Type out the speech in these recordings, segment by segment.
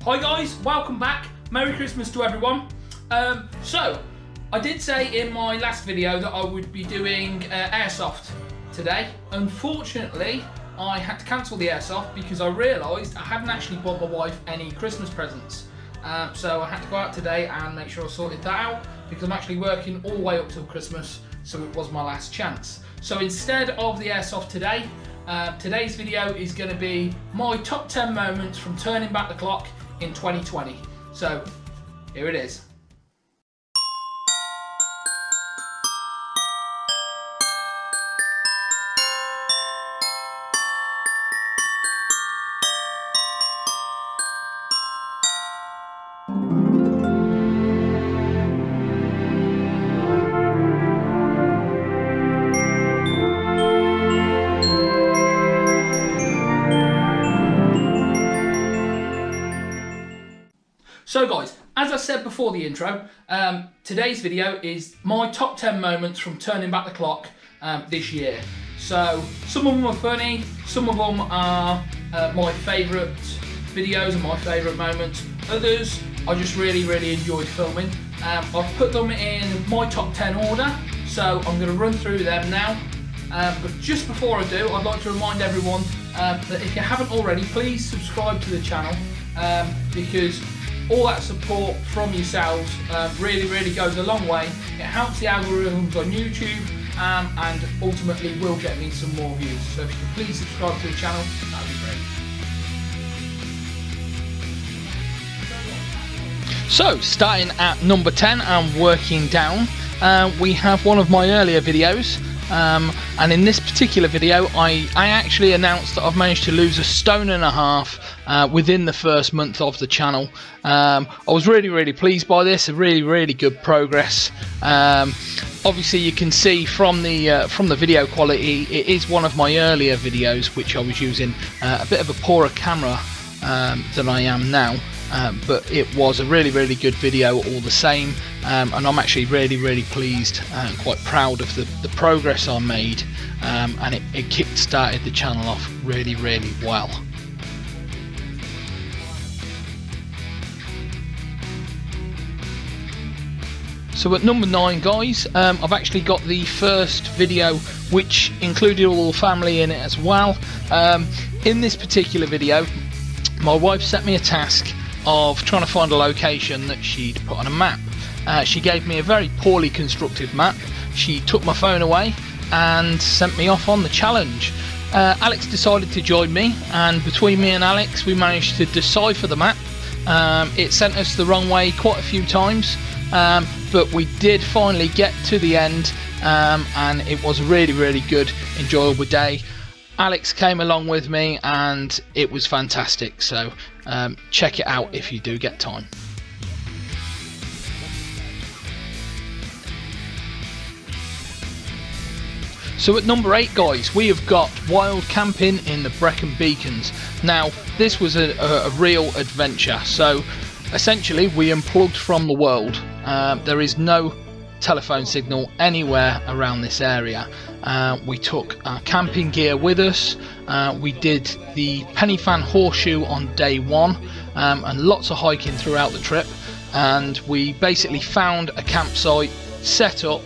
Hi guys, welcome back. Merry Christmas to everyone. So, I did say in my last video that I would be doing airsoft today. Unfortunately, I had to cancel the airsoft because I realised I hadn't actually bought my wife any Christmas presents. So I had to go out today and make sure I sorted that out because I'm actually working all the way up till Christmas, so it was my last chance. So instead of the airsoft today, today's video is going to be my top 10 moments from turning back the clock in 2020. So here it is. So guys, as I said before the intro, today's video is my top 10 moments from turning back the clock this year. So some of them are funny, some of them are my favourite videos and my favourite moments. Others I just really enjoyed filming. I've put them in my top 10 order, so I'm going to run through them now. But just before I do, I'd like to remind everyone that if you haven't already, please subscribe to the channel because all that support from yourselves really goes a long way. It helps the algorithms on YouTube and ultimately will get me some more views. So if you could please subscribe to the channel, that would be great. So starting at number 10 and working down, we have one of my earlier videos. And in this particular video I actually announced that I've managed to lose 1.5 stone within the first month of the channel. I was really pleased by this, really good progress. Obviously you can see from the video quality it is one of my earlier videos which I was using a bit of a poorer camera than I am now. But it was a really good video all the same, and I'm actually really pleased and quite proud of the progress I made, and it kick-started the channel off really well. So at number 9 guys, I've actually got the first video which included all the family in it as well. In this particular video my wife set me a task of trying to find a location that she'd put on a map. She gave me a very poorly constructed map. She took my phone away and sent me off on the challenge. Alex decided to join me, and between me and Alex we managed to decipher the map. It sent us the wrong way quite a few times, but we did finally get to the end, and it was a really good, enjoyable day. Alex came along with me and it was fantastic, so check it out if you do get time. So at number 8 guys, we have got wild camping in the Brecon Beacons. Now this was a real adventure. So essentially we unplugged from the world. There is no telephone signal anywhere around this area. We took our camping gear with us. We did the Penny Fan Horseshoe on day 1, and lots of hiking throughout the trip, and we basically found a campsite, set up.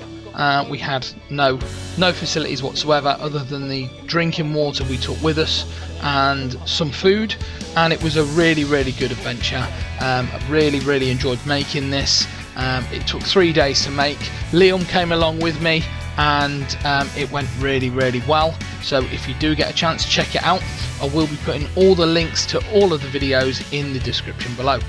We had no facilities whatsoever other than the drinking water we took with us and some food, and it was a really good adventure. I really enjoyed making this. It took 3 days to make. Liam came along with me, and it went really well. So if you do get a chance, check it out. I will be putting all the links to all of the videos in the description below.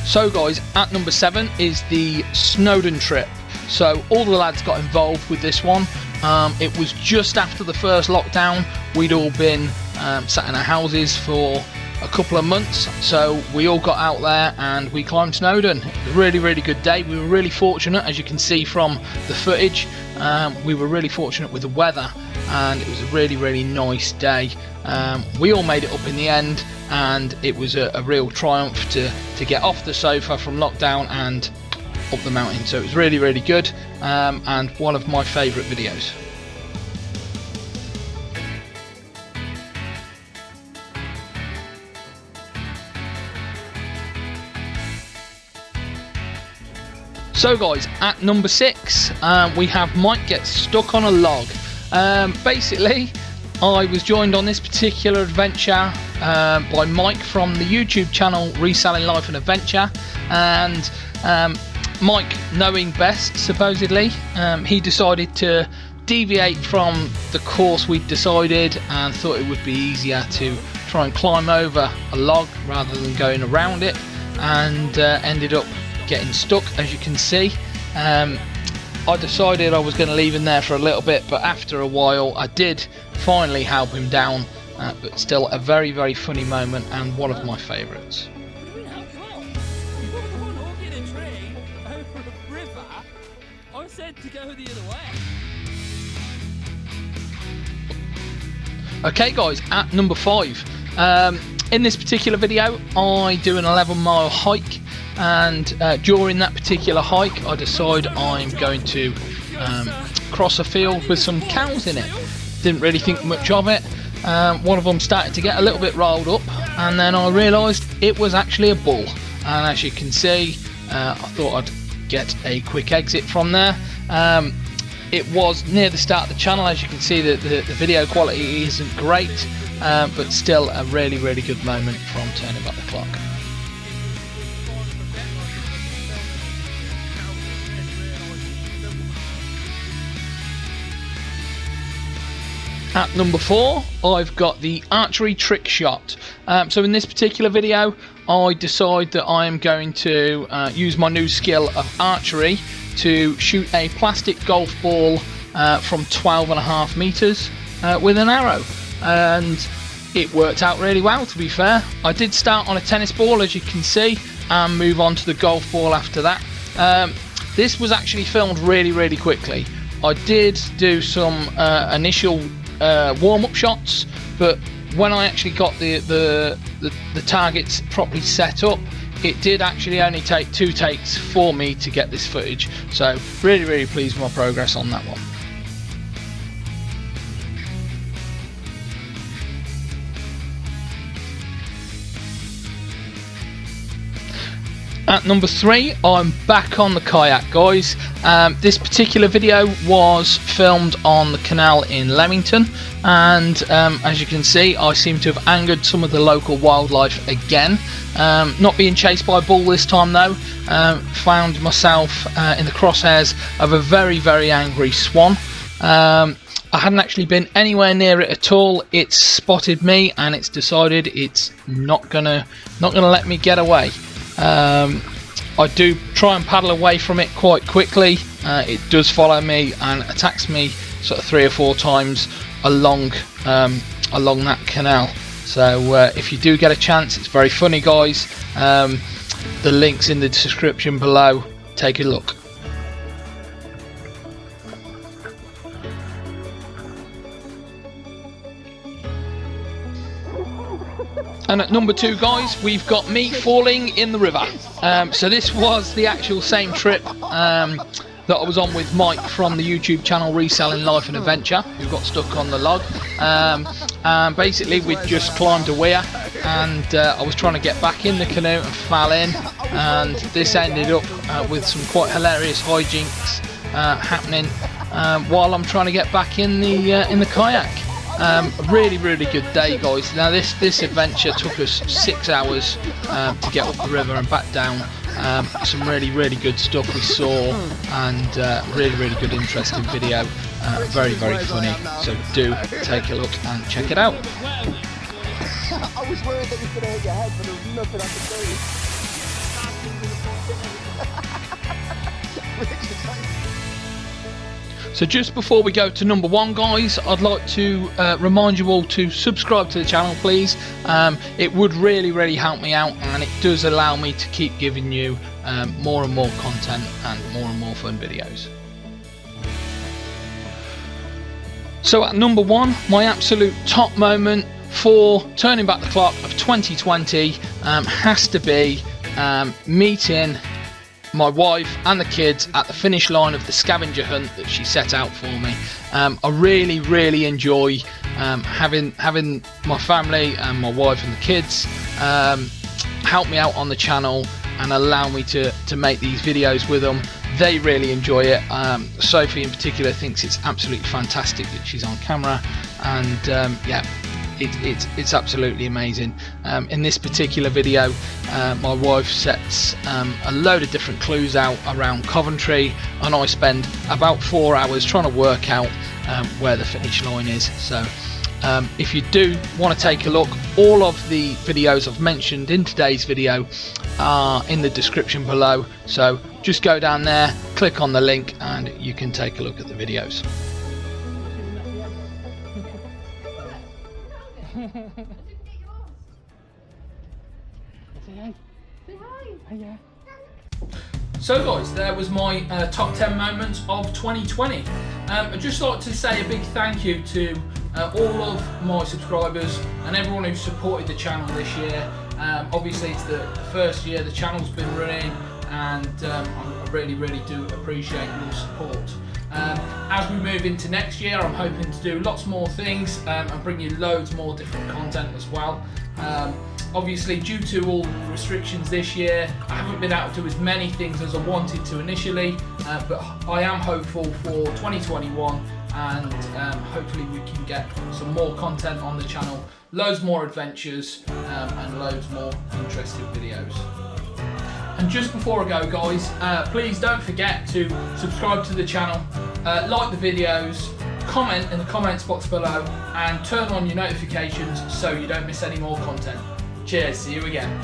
So guys, at number 7 is the Snowdon trip. So all the lads got involved with this one. It was just after the first lockdown. We'd all been sat in our houses for a couple of months, so we all got out there and we climbed Snowdon. It was a really good day. We were really fortunate, as you can see from the footage. We were really fortunate with the weather, and it was a really nice day. We all made it up in the end, and it was a real triumph to get off the sofa from lockdown and up the mountain. So it was really, really good, and one of my favourite videos. So guys, at number 6, we have Mike gets stuck on a log. Basically, I was joined on this particular adventure by Mike from the YouTube channel Reselling Life and Adventure, and Mike, knowing best supposedly, he decided to deviate from the course we'd decided and thought it would be easier to try and climb over a log rather than going around it, and ended up getting stuck, as you can see. I decided I was going to leave him there for a little bit, but after a while I did finally help him down, but still a very, very funny moment and one of my favourites. Okay guys, at number 5, in this particular video I do an 11-mile hike, and during that particular hike I decide I'm going to cross a field with some cows in it. Didn't really think much of it. One of them started to get a little bit rolled up, and then I realised it was actually a bull, and as you can see, I thought I'd get a quick exit from there. It was near the start of the channel. As you can see, the video quality isn't great, but still a really, really good moment from turning back the clock. At number 4, I've got the archery trick shot. So in this particular video, I decide that I am going to use my new skill of archery to shoot a plastic golf ball from 12.5 meters with an arrow, and it worked out really well, to be fair. I did start on a tennis ball, as you can see, and move on to the golf ball after that. This was actually filmed really, really quickly. I did do some initial warm-up shots, but when I actually got the targets properly set up, it did actually only take 2 takes for me to get this footage. So really, really pleased with my progress on that one. At number 3, I'm back on the kayak, guys. This particular video was filmed on the canal in Leamington, and as you can see, I seem to have angered some of the local wildlife again. Not being chased by a bull this time though. Found myself in the crosshairs of a very, very angry swan. I hadn't actually been anywhere near it at all. It's spotted me and it's decided it's not gonna let me get away. I do try and paddle away from it quite quickly. It does follow me and attacks me sort of 3 or 4 times along that canal. So if you do get a chance, it's very funny, guys. The link's in the description below. Take a look. And at number 2, guys, we've got me falling in the river. So this was the actual same trip that I was on with Mike from the YouTube channel Reselling Life and Adventure, who got stuck on the log. Basically, we just climbed a weir, and I was trying to get back in the canoe and fell in, and this ended up with some quite hilarious hijinks happening while I'm trying to get back in the kayak. Really, really good day, guys. Now this adventure took us 6 hours to get up the river and back down. Some really, really good stuff we saw, and really, really good, interesting video. Very, very funny. So do take a look and check it out. I was worried that you were going to hit your head, but there was nothing I could do. So just before we go to number 1, guys, I'd like to remind you all to subscribe to the channel, please. It would really, really help me out, and it does allow me to keep giving you more and more content and more fun videos. So at number 1, my absolute top moment for turning back the clock of 2020 has to be meeting my wife and the kids at the finish line of the scavenger hunt that she set out for me. I really enjoy having my family and my wife and the kids help me out on the channel and allow me to make these videos with them. They really enjoy it. Sophie in particular thinks it's absolutely fantastic that she's on camera, and yeah, it's absolutely amazing. In this particular video, my wife sets a load of different clues out around Coventry, and I spend about 4 hours trying to work out where the finish line is. So if you do want to take a look, all of the videos I've mentioned in today's video are in the description below, so just go down there, click on the link, and you can take a look at the videos. So guys, there was my top 10 moments of 2020. I'd just like to say a big thank you to all of my subscribers and everyone who supported the channel this year. Obviously it's the first year the channel's been running, and I really do appreciate your support. As we move into next year, I'm hoping to do lots more things and bring you loads more different content as well. Obviously, due to all the restrictions this year, I haven't been able to do as many things as I wanted to initially, but I am hopeful for 2021, and hopefully we can get some more content on the channel, loads more adventures, and loads more interesting videos. And just before I go guys, please don't forget to subscribe to the channel, like the videos, comment in the comments box below, and turn on your notifications so you don't miss any more content. Cheers, see you again.